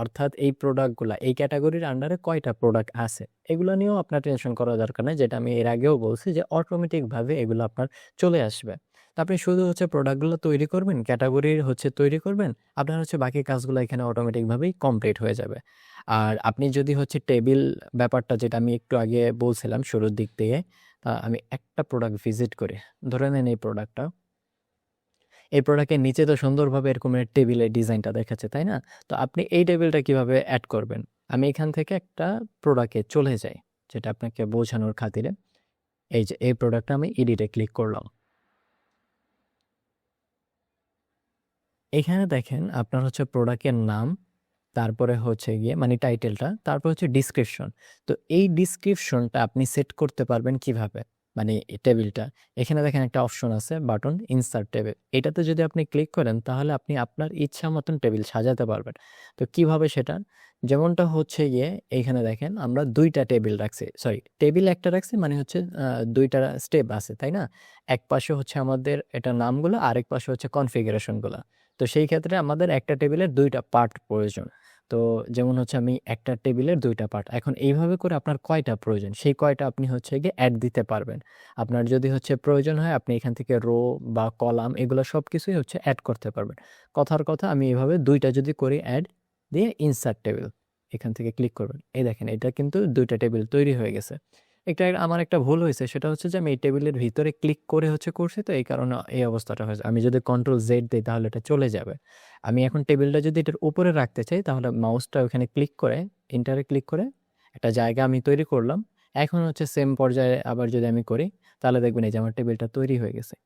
অর্থাৎ এই প্রোডাক্টগুলা এই ক্যাটেগরির আন্ডারে কয়টা প্রোডাক্ট আছে এগুলো নিয়েও আপনার টেনশন করার দরকার নাই। যেটা আমি এর আগেও বলছি যে অটোমেটিকভাবে এগুলো আপনার চলে আসবে। তো আপনি শুধু হচ্ছে প্রোডাক্টগুলো তৈরি করবেন, ক্যাটাগরির হচ্ছে তৈরি করবেন। আপনার হচ্ছে বাকি কাজগুলো এখানে অটোমেটিকভাবেই কমপ্লিট হয়ে যাবে। আর আপনি যদি হচ্ছে টেবিল ব্যাপারটা যেটা আমি একটু আগে বলছিলাম শুরুর দিক থেকে, আমি একটা প্রোডাক্ট ভিজিট করি। ধরে নেন এই প্রোডাক্টটা। এই প্রোডাক্টের নিচে তো সুন্দরভাবে এরকমের টেবিলের ডিজাইনটা দেখাচ্ছে, তাই না? তো আপনি এই টেবিলটা কিভাবে এড করবেন? আমি এখান থেকে একটা প্রোডাক্টে চলে যাই, যেটা আপনাকে বোঝানোর খাতিরে। এই যে এই প্রোডাক্টটা আমি এডিটে ক্লিক করলাম। এখানে দেখেন আপনার হচ্ছে প্রোডাক্টের নাম, তারপরে হচ্ছে গিয়ে মানে টাইটেলটা, তারপর হচ্ছে ডিসক্রিপশন। তো এই ডিসক্রিপশনটা আপনি সেট করতে পারবেন কিভাবে? মানে এই টেবিলটা। এখানে দেখেন একটা অপশন আছে বাটন ইনসার্ট টেবিল। এটাতে যদি আপনি ক্লিক করেন তাহলে আপনি আপনার ইচ্ছা মতন টেবিল সাজাতে পারবেন। তো কিভাবে সেটা? যেমনটা হচ্ছে গিয়ে এইখানে দেখেন আমরা ২ টা টেবিল রাখছি। সরি, টেবিল একটা রাখছি মানে হচ্ছে ২ টা স্টেপ আছে, তাই না? এক পাশে হচ্ছে আমাদের এটার নামগুলো, আরেক পাশে হচ্ছে কনফিগারেশনগুলা। তো সেই ক্ষেত্রে আমাদের একটা টেবিলের ২ টা পার্ট প্রয়োজন। তো যেমন হচ্ছে আমি একটা টেবিলের ২ টা পার্ট। এখন এইভাবে করে আপনার কয়টা প্রয়োজন, সেই কয়টা আপনি হচ্ছে গিয়ে এড দিতে পারবেন। আপনার যদি হচ্ছে প্রয়োজন হয় আপনি এখান থেকে রো বা কলাম এগুলো সবকিছুই হচ্ছে এড করতে পারবেন। কথার কথা আমি এভাবে ২ টা যদি করি এড, দিয়ে ইনসার্ট টেবিল এখান থেকে ক্লিক করবেন। এই দেখেন এটা কিন্তু ২ টা টেবিল তৈরি হয়ে গেছে। আমার একটা ভুল হইছে, সেটা হচ্ছে যে আমি এই টেবিলের ভিতরে ক্লিক করে হচ্ছে করছি, তো এই কারণে এই অবস্থাটা হয়েছে। আমি যদি কন্ট্রোল জেড দেই তাহলে এটা চলে যাবে। আমি এখন টেবিলটা যদি এটার উপরে রাখতে চাই তাহলে মাউসটা ওখানে ক্লিক করে এন্টারে ক্লিক করে একটা জায়গা আমি তৈরি করলাম। এখন হচ্ছে সেম পর্যায়ে আবার যদি আমি করি তাহলে দেখবেন এই যে আমার টেবিলটা তৈরি হয়ে গেছে।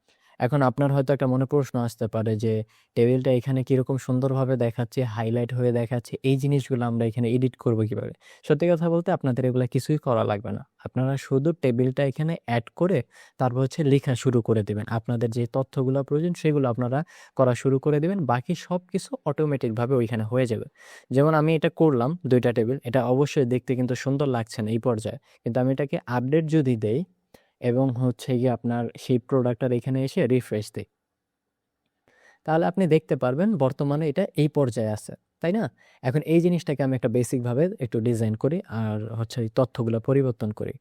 এখন আপনার হয়তো একটা মনে প্রশ্ন আসতে পারে যে টেবিলটা এখানে কিরকম সুন্দরভাবে দেখাচ্ছে, হাইলাইট হয়ে দেখাচ্ছে, এই জিনিসগুলো আমরা এখানে এডিট করব কিভাবে? সত্যি কথা বলতে আপনাদের এগুলা কিছুই করা লাগবে না। আপনারা শুধু টেবিলটা এখানে এড করে তারপর হচ্ছে লেখা শুরু করে দিবেন। আপনাদের যে তথ্যগুলা প্রয়োজন সেগুলো আপনারা করা শুরু করে দিবেন। বাকি সবকিছু অটোমেটিকভাবে ওইখানে হয়ে যাবে। যেমন আমি এটা করলাম ২ টা টেবিল। এটা অবশ্যই দেখতে কিন্তু সুন্দর লাগছে না এই পর্যায়ে। কিন্তু আমি এটাকে আপডেট যদি দেই এবং হচ্ছে গিয়ে আপনার সেই প্রোডাক্টটার এখানে এসে রিফ্রেশ দেই, তাহলে আপনি দেখতে পারবেন বর্তমানে এটা এই পর্যায়ে আছে, তাই না? এখন এই জিনিসটাকে আমি একটা বেসিকভাবে একটু ডিজাইন করি আর হচ্ছে এই তথ্যগুলো পরিবর্তন করি।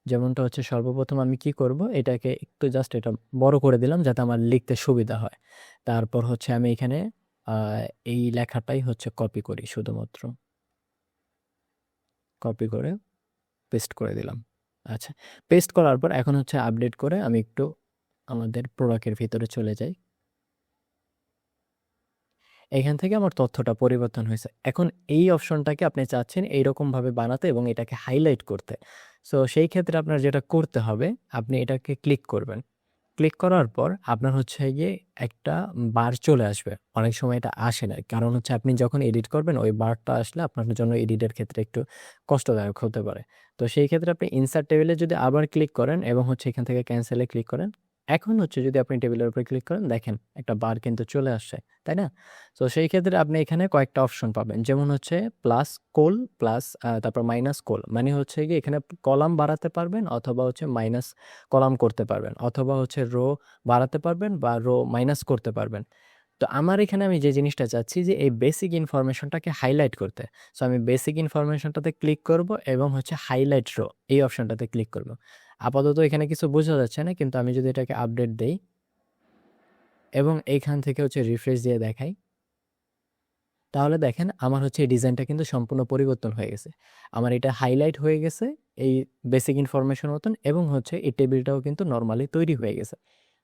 যেমনটা হচ্ছে সর্বপ্রথম আমি কি করব, এটাকে একটু জাস্ট এটা বড় করে দিলাম যাতে আমার লিখতে সুবিধা হয়। তারপর হচ্ছে আমি এখানে আ এই লেখাটাই হচ্ছে কপি করি শুধুমাত্র। কপি করে পেস্ট করে দিলাম। আচ্ছা, পেস্ট করার পর এখন হচ্ছে আপডেট করে আমি একটু আমাদের প্রোডাক্টের ভিতরে চলে যাই। এখান থেকে আমার তথ্যটা পরিবর্তন হয়েছে। এখন এই অপশনটাকে আপনি চাচ্ছেন এইরকমভাবে বানাতে এবং এটাকে হাইলাইট করতে। সো সেই ক্ষেত্রে আপনার যেটা করতে হবে, আপনি এটাকে ক্লিক করবেন। ক্লিক করার পর আপনার হচ্ছে গিয়ে একটা বার চলে আসবে। অনেক সময় এটা আসে না। কারণ হচ্ছে আপনি যখন এডিট করবেন ওই বারটা আসলে আপনার জন্য এডিটের ক্ষেত্রে একটু কষ্টদায়ক হতে পারে। তো সেই ক্ষেত্রে আপনি ইনসার্ট টেবিলে যদি আবার ক্লিক করেন এবং হচ্ছে এখান থেকে ক্যানসেল এ ক্লিক করেন। এখন হচ্ছে যদি আপনি টেবিলের উপরে ক্লিক করেন দেখেন একটা বার কিন্তু চলে আসছে। তাই না? তো সেই ক্ষেত্রে আপনি এখানে কয়েকটা অপশন পাবেন। যেমন হচ্ছে প্লাস কোল প্লাস তারপর মাইনাস কোল। মানে হচ্ছে গিয়ে এখানে কলাম বাড়াতে পারবেন অথবা হচ্ছে মাইনাস কলাম করতে পারবেন। অথবা হচ্ছে রো বাড়াতে পারবেন বা রো মাইনাস করতে পারবেন। তো আমার এখানে আমি যে জিনিসটা চাচ্ছি যে এই বেসিক ইনফরমেশনটাকে হাইলাইট করতে। সো আমি বেসিক ইনফরমেশনটাতে ক্লিক করব এবং হচ্ছে হাইলাইট রো এই অপশনটাতে ক্লিক করব। আপাতত এখানে কিছু বোঝা যাচ্ছে না, কিন্তু আমি যদি এটাকে আপডেট দেই এবং এইখান থেকে হচ্ছে রিফ্রেশ দিয়ে দেখাই, তাহলে দেখেন আমার হচ্ছে এই ডিজাইনটা কিন্তু সম্পূর্ণ পরিবর্তন হয়ে গেছে। আমার এটা হাইলাইট হয়ে গেছে এই বেসিক ইনফরমেশন মতন এবং হচ্ছে এই টেবিলটাও কিন্তু নরমালি তৈরি হয়ে গেছে।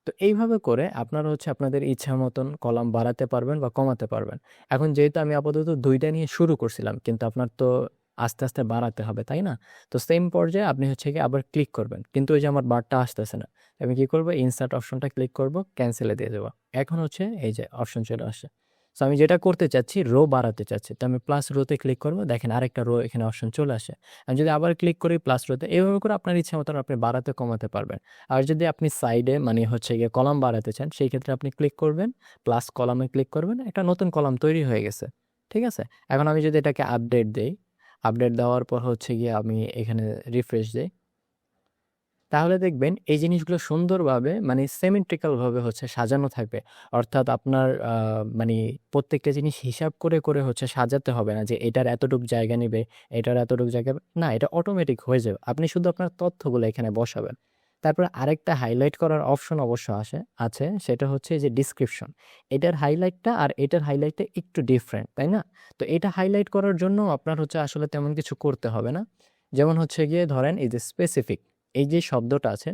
তো এইভাবে করে আপনারা হচ্ছে আপনাদের ইচ্ছা মতন কলাম বাড়াতে পারবেন বা কমাতে পারবেন। এখন যেহেতু আমি আপাতত ২ টা নিয়ে শুরু করছিলাম, কিন্তু আপনার তো আস্তে, আস্তে বাড়াতে হবে, তাই না? তো সেম পর্যায়ে আপনি হচ্ছে গিয়ে আবার ক্লিক করবেন। কিন্তু ওই যে আমার বারটা আসতেছে না। আমি কি করব? ইনসার্ট অপশনটা ক্লিক করব, ক্যানসেল এ দিয়ে দেব। এখন হচ্ছে এই যে অপশন চলে আসছে। সো আমি যেটা করতে চাচ্ছি রো বাড়াতে চাচ্ছি, তো আমি প্লাস রোতে ক্লিক করবো, দেখেন আরেকটা রো এখানে অপশন চলে আসে। আমি যদি আবার ক্লিক করি প্লাস রোতে, এভাবে করে আপনার ইচ্ছা মতন আপনি বাড়াতে কমাতে পারবেন। আর যদি আপনি সাইডে মানে হচ্ছে গিয়ে কলাম বাড়াতে চান, সেই ক্ষেত্রে আপনি ক্লিক করবেন, প্লাস কলামে ক্লিক করবেন, একটা নতুন কলাম তৈরি হয়ে গেছে। ঠিক আছে, এখন আমি যদি এটাকে আপডেট দেই, আপডেট দেওয়ার পর হচ্ছে গিয়ে আমি এখানে রিফ্রেশ দিই, তাহলে দেখবেন এই জিনিসগুলো সুন্দরভাবে মানে সিমেট্রিক্যাল ভাবে হচ্ছে সাজানো থাকবে। অর্থাৎ আপনার মানে প্রত্যেকটা জিনিস হিসাব করে করে হচ্ছে সাজাতে হবে না যে এটার এতটুক জায়গা নেবে, এটার এতটুক জায়গা না, এটা অটোমেটিক হয়ে যাবে। আপনি শুধু আপনার তথ্যগুলো এখানে বসাবেন। তারপরে আরেকটা হাইলাইট করার অপশন অবশ্য আছে, সেটা হচ্ছে এই যে ডিসক্রিপশন। এটার হাইলাইটটা আর এটার হাইলাইটটা একটু ডিফারেন্ট, তাই না? তো এটা হাইলাইট করার জন্য আপনার হচ্ছে আসলে তেমন কিছু করতে হবে না। যেমন হচ্ছে গিয়ে ধরেন এই যে স্পেসিফিক, এই যে শব্দটা আছে,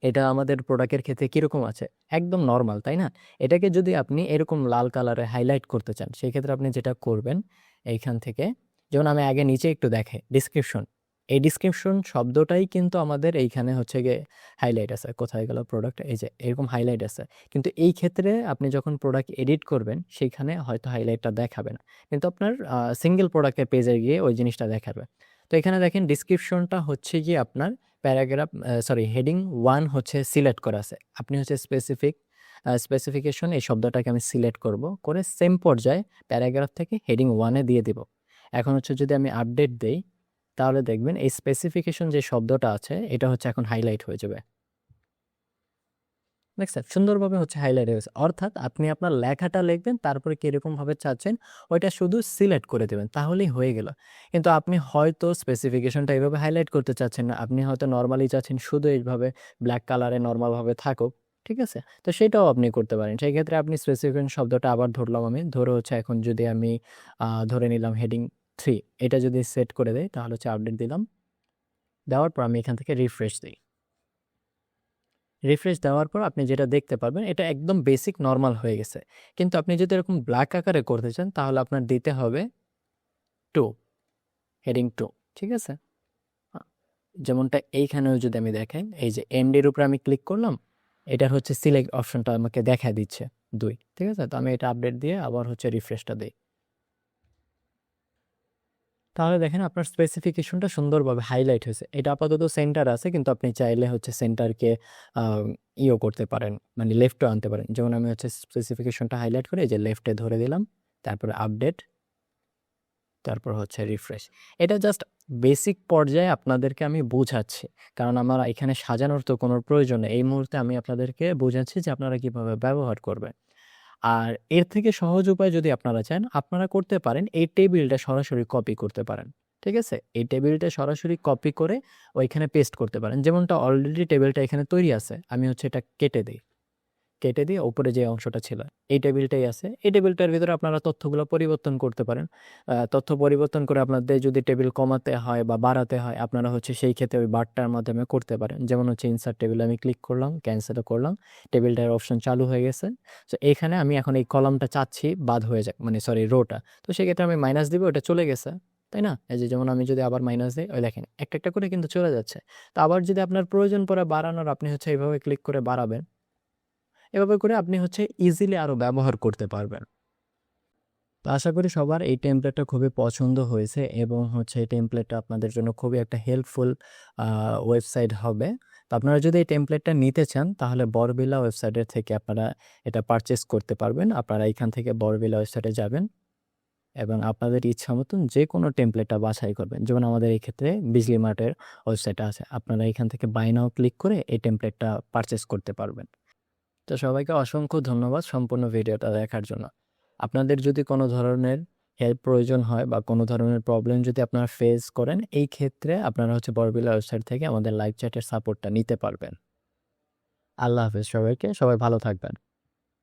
এটা আমাদের প্রোডাক্টের ক্ষেত্রে কিরকম আছে? একদম নরমাল, তাই না? এটাকে যদি আপনি এরকম লাল কালারে হাইলাইট করতে চান, সেক্ষেত্রে আপনি যেটা করবেন এইখান থেকে, যেমন আমি আগে নিচে একটু দেখাই ডিসক্রিপশন। এই ডিসক্রিপশন শব্দটাই কিন্তু আমাদের এইখানে হচ্ছে গিয়ে হাইলাইট আছে। কোথায় গেল প্রোডাক্ট? এই যে এরকম হাইলাইট আছে। কিন্তু এই ক্ষেত্রে আপনি যখন প্রোডাক্ট এডিট করবেন, সেইখানে হয়তো হাইলাইটটা দেখাবে না। কিন্তু আপনার সিঙ্গেল প্রোডাক্টের পেজে গিয়ে ওই জিনিসটা দেখাবে। তো এখানে দেখেন ডিসক্রিপশনটা হচ্ছে গিয়ে আপনার প্যারাগ্রাফ, সরি হেডিং 1 হচ্ছে সিলেক্ট করা আছে। আপনি হচ্ছে স্পেসিফিকেশন এই শব্দটাকে আমি সিলেক্ট করব, করে সেম পর্যায়ে প্যারাগ্রাফ থেকে হেডিং 1 এ দিয়ে দিব। এখন হচ্ছে যদি আমি আপডেট দেই, তাহলে দেখবেন এই স্পেসিফিকেশন যে শব্দটা আছে এটা হচ্ছে এখন হাইলাইট হয়ে যাবে। দেখছেন? সুন্দরভাবে হচ্ছে হাইলাইট হয়ে গেছে। অর্থাৎ আপনি আপনার লেখাটা লিখবেন, তারপরে কিরকমভাবে চাচ্ছেন ওইটা শুধু সিলেক্ট করে দেবেন, তাহলেই হয়ে গেল। কিন্তু আপনি হয়তো স্পেসিফিকেশনটা এভাবে হাইলাইট করতে চাচ্ছেন না। আপনি হয়তো নরমালি চাচ্ছেন শুধু এইভাবে ব্ল্যাক কালারে নরমালভাবে থাকুক। ঠিক আছে? তো সেটাও আপনি করতে পারেন। সেই ক্ষেত্রে আপনি স্পেসিফিকেশন শব্দটা আবার ধরলাম আমি। ধরে হচ্ছে এখন যদি আমি ধরে নিলাম হেডিং 3, এটা যদি সেট করে দেই, তাহলে হচ্ছে আপডেট দিলাম। দেওয়ার পর আমি এখান থেকে রিফ্রেশ দেই। রিফ্রেশ দেওয়ার পর আপনি যেটা দেখতে পারবেন, এটা একদম বেসিক নরমাল হয়ে গেছে। কিন্তু আপনি যদি এরকম ব্ল্যাক আকারে করতে চান, তাহলে আপনার দিতে হবে 2, হেডিং 2। ঠিক আছে? আ যেমনটা এইখানেও যদি আমি দেখাই, এই যে এমডির উপরে আমি ক্লিক করলাম, এটার হচ্ছে সিলেক্ট অপশনটা আমাকে দেখায় দিচ্ছে 2। ঠিক আছে? তো আমি এটা আপডেট দিয়ে আবার হচ্ছে রিফ্রেশটা দেই। তাহলে দেখেন আপনার স্পেসিফিকেশনটা সুন্দরভাবে হাইলাইট হয়েছে। এটা আপাতত সেন্টার আছে, কিন্তু আপনি চাইলে হচ্ছে সেন্টারকে ইও করতে পারেন, মানে লেফটও আনতে পারেন। যেমন আমি হচ্ছে স্পেসিফিকেশনটা হাইলাইট করে এই যে লেফটে ধরে দিলাম, তারপরে আপডেট, তারপর হচ্ছে রিফ্রেশ। এটা জাস্ট বেসিক পর্যায়ে আপনাদেরকে আমি বোঝাচ্ছি, কারণ আমার এখানে সাজানোর তো কোনো প্রয়োজন নেই। এই মুহূর্তে আমি আপনাদেরকে বোঝাচ্ছি যে আপনারা কিভাবে ব্যবহার করবেন। আর এর থেকে সহজ উপায় যদি আপনারা চান, আপনারা করতে পারেন এই টেবিলটা সরাসরি কপি করতে পারেন। ঠিক আছে? এই টেবিলটা সরাসরি কপি করে ওইখানে পেস্ট করতে পারেন। যেমনটা অলরেডি টেবিলটা এখানে তৈরি আছে। আমি হচ্ছে এটা কেটে দেই। কেটে দিয়ে উপরে যে অংশটা ছিল, এই টেবিলটাই আছে। এই টেবিলটার ভিতরে আপনারা তথ্যগুলো পরিবর্তন করতে পারেন। তথ্য পরিবর্তন করে আপনাদের যদি টেবিল কমাতে হয় বা বাড়াতে হয়, আপনারা হচ্ছে সেই ক্ষেত্রে ওই বারটার মাধ্যমে করতে পারেন। যেমন হচ্ছে ইনসার্ট টেবিলে আমি ক্লিক করলাম, ক্যানসেলও করলাম। টেবিলটার অপশন চালু হয়ে গেছে। সো এখানে আমি এখন এই কলামটা চাচ্ছি বাদ হয়ে যাক, মানে সরি রোটা। তো সেক্ষেত্রে আমি মাইনাস দিব, ওটা চলে গেছে। তাই না? এই যে যেমন আমি যদি আবার মাইনাস দিই, ওই দেখেন একটা, একটা করে কিন্তু চলে যাচ্ছে। তো আবার যদি আপনার প্রয়োজন পড়ে বাড়ানোর, আপনি হচ্ছে এভাবে ক্লিক করে বাড়াবেন। এভাবে করে আপনি হচ্ছে ইজিলি আরো ব্যবহার করতে পারবেন। তো আশা করি সবার এই টেমপ্লেটটা খুবই পছন্দ হয়েছে এবং হচ্ছে এই টেমপ্লেটটা আপনাদের জন্য খুবই একটা হেল্পফুল ওয়েবসাইট হবে। তো আপনারা যদি এই টেমপ্লেটটা নিতে চান, তাহলে বড়বিল্লা ওয়েবসাইটের থেকে আপনারা এটা পারচেজ করতে পারবেন। আপনারা এইখান থেকে বড়বিল্লা ওয়েবসাইটে যাবেন এবং আপনাদের ইচ্ছা মতন যে কোনো টেমপ্লেটটা বাছাই করবেন। যেমন আমাদের এই ক্ষেত্রে বিজলি মার্টের ওয়েবসাইটটা আছে। আপনারা এখান থেকে বাই নাও ক্লিক করে এই টেমপ্লেটটা পারচেজ করতে পারবেন। তো সবাইকে অসংখ্য ধন্যবাদ সম্পূর্ণ ভিডিওটা দেখার জন্য। আপনাদের যদি কোনো ধরনের হেল্প প্রয়োজন হয় বা কোনো ধরনের প্রবলেম যদি আপনারা ফেস করেন, এই ক্ষেত্রে আপনারা হচ্ছে বড়বিল্লা ওয়েবসাইট থেকে আমাদের লাইভ চ্যাটের সাপোর্টটা নিতে পারবেন। আল্লাহ হাফেজ সবাইকে। সবাই ভালো থাকবেন।